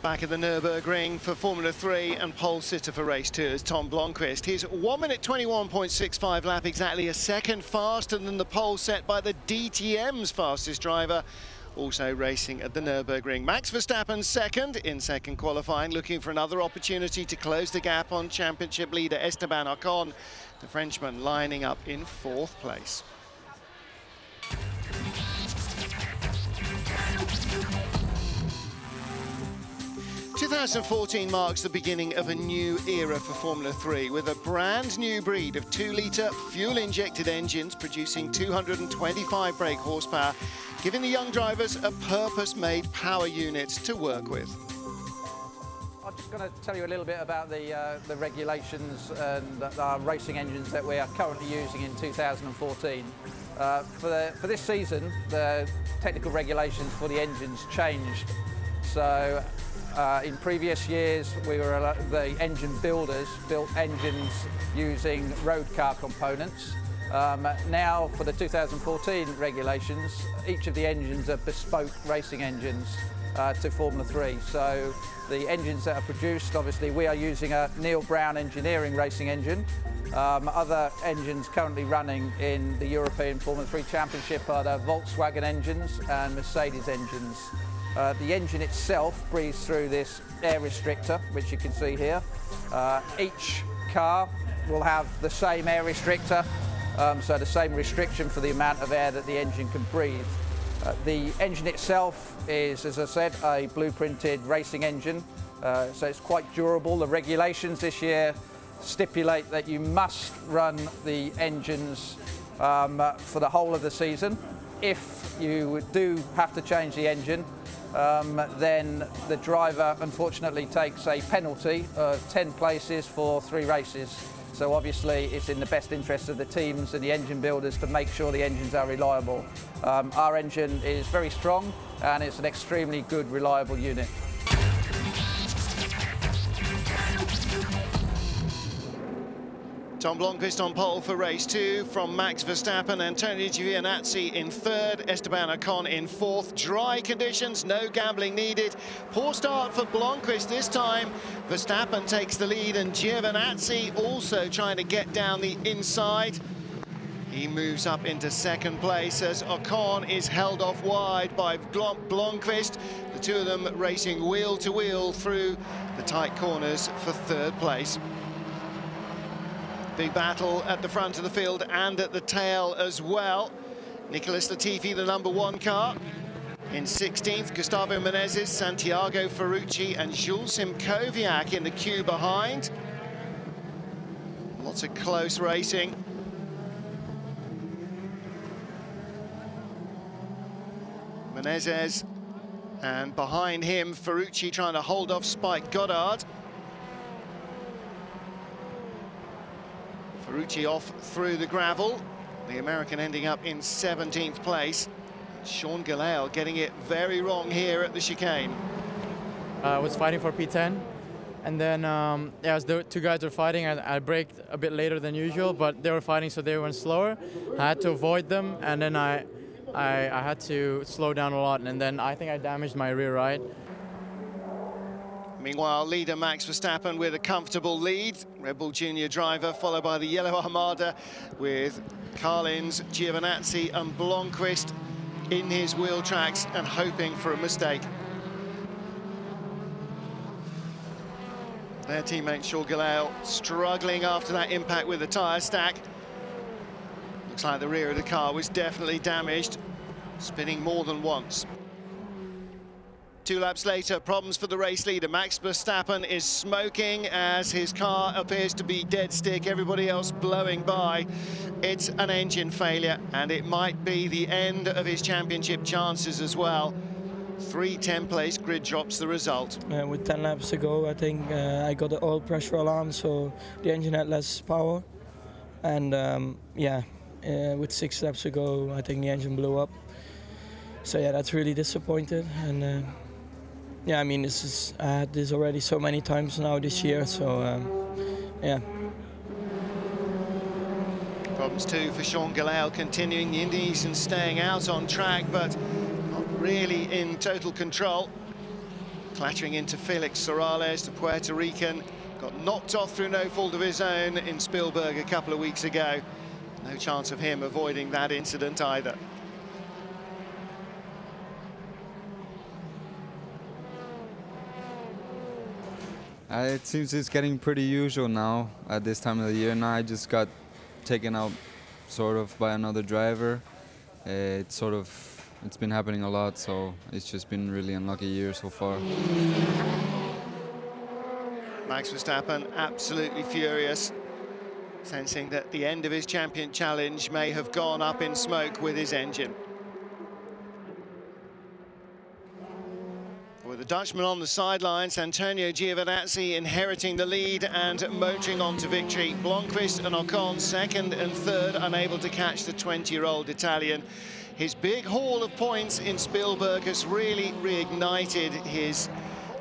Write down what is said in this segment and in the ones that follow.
Back at the Nürburgring for Formula 3 and pole sitter for race 2 is Tom Blomqvist. He's 1 minute 21.65 lap, exactly a second faster than the pole set by the DTM's fastest driver, also racing at the Nürburgring. Max Verstappen second in second qualifying, looking for another opportunity to close the gap on championship leader Esteban Ocon. The Frenchman lining up in 4th place. ...2014 marks the beginning of a new era for Formula 3 with a brand new breed of 2-litre fuel-injected engines producing 225 brake horsepower, giving the young drivers a purpose-made power unit to work with. I'm just going to tell you a little bit about the regulations and our racing engines that we are currently using in 2014. For this season, the technical regulations for the engines changed. So in previous years, the engine builders built engines using road car components. Now, for the 2014 regulations, each of the engines are bespoke racing engines to Formula 3. So the engines that are produced, obviously, we are using a Neil Brown engineering racing engine. Other engines currently running in the European Formula 3 Championship are the Volkswagen engines and Mercedes engines. The engine itself breathes through this air restrictor, which you can see here. Each car will have the same air restrictor, so the same restriction for the amount of air that the engine can breathe. The engine itself is, as I said, a blueprinted racing engine, so it's quite durable. The regulations this year stipulate that you must run the engines for the whole of the season. If you do have to change the engine, then the driver unfortunately takes a penalty of 10 places for 3 races. So obviously it's in the best interest of the teams and the engine builders to make sure the engines are reliable. Our engine is very strong and it's an extremely good, reliable unit. Tom Blomqvist on pole for race 2 from Max Verstappen, Antonio Giovinazzi in 3rd, Esteban Ocon in 4th. Dry conditions, no gambling needed. Poor start for Blomqvist this time. Verstappen takes the lead and Giovinazzi also trying to get down the inside. He moves up into 2nd place as Ocon is held off wide by Blomqvist. The two of them racing wheel to wheel through the tight corners for 3rd place. Big battle at the front of the field and at the tail as well. Nicholas Latifi, the #1 car. In 16th, Gustavo Menezes, Santiago Ferrucci and Jules Simkowiak in the queue behind. Lots of close racing. Menezes, and behind him, Ferrucci trying to hold off Spike Goddard. Ferrucci off through the gravel, the American ending up in 17th place. Sean Gelael getting it very wrong here at the chicane. I was fighting for P10, and then as the two guys were fighting, I braked a bit later than usual, but they were fighting, so they went slower. I had to avoid them, and then I had to slow down a lot, and then I think I damaged my rear right. Meanwhile, leader Max Verstappen with a comfortable lead. Red Bull Junior driver, followed by the Yellow Armada with Carlins, Giovinazzi and Blomqvist in his wheel tracks and hoping for a mistake. Their teammate Sean Gelael struggling after that impact with the tyre stack. Looks like the rear of the car was definitely damaged, spinning more than once. 2 laps later, problems for the race leader. Max Verstappen is smoking as his car appears to be dead stick. Everybody else blowing by. It's an engine failure, and it might be the end of his championship chances as well. 3 10-place grid drops the result. With 10 laps to go, I think I got the oil pressure alarm, so the engine had less power. And with 6 laps to go, I think the engine blew up. So yeah, that's really disappointed. And yeah, I mean, I had this already so many times now this year, so yeah. Problems too for Sean Gelael, continuing. The Indonesian staying out on track, but not really in total control. clattering into Felix Sorales, the Puerto Rican. Got knocked off through no fault of his own in Spielberg a couple of weeks ago. No chance of him avoiding that incident either. It seems it's getting pretty usual now at this time of the year. Now I just got taken out sort of by another driver. It's been happening a lot, so it's just been really unlucky year so far. Max Verstappen absolutely furious, sensing that the end of his champion challenge may have gone up in smoke with his engine. With the Dutchman on the sidelines, Antonio Giovinazzi inheriting the lead and motoring on to victory. Blomqvist and Ocon second and third, unable to catch the 20-year-old Italian. His big haul of points in Spielberg has really reignited his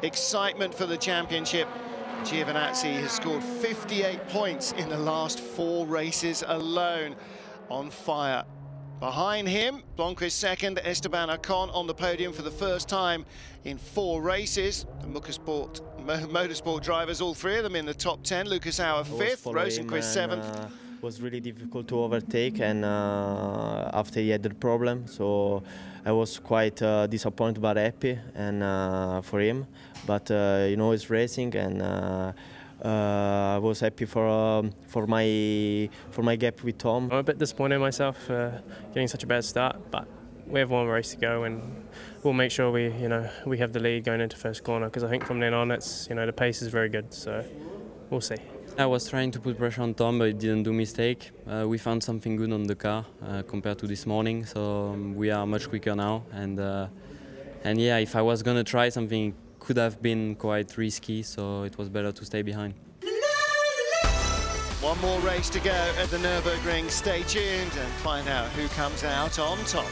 excitement for the championship. Giovinazzi has scored 58 points in the last 4 races alone. On fire. Behind him, Blomqvist second, Esteban Ocon on the podium for the first time in 4 races. The motorsport drivers, all 3 of them in the top 10. Lucas Auer 5th, Rosenqvist 7th. Was really difficult to overtake, and after he had the problem, so I was quite disappointed but happy and for him. But you know, it's racing, and I was happy for my gap with Tom. I'm a bit disappointed myself getting such a bad start, but we have 1 race to go, and we'll make sure we have the lead going into first corner, because I think from then on it's the pace is very good, so we'll see. I was trying to put pressure on Tom, but it didn't do mistake. We found something good on the car compared to this morning, so we are much quicker now. And yeah, if I was gonna try something, it could have been quite risky, so it was better to stay behind. 1 more race to go at the Nürburgring. Stay tuned and find out who comes out on top.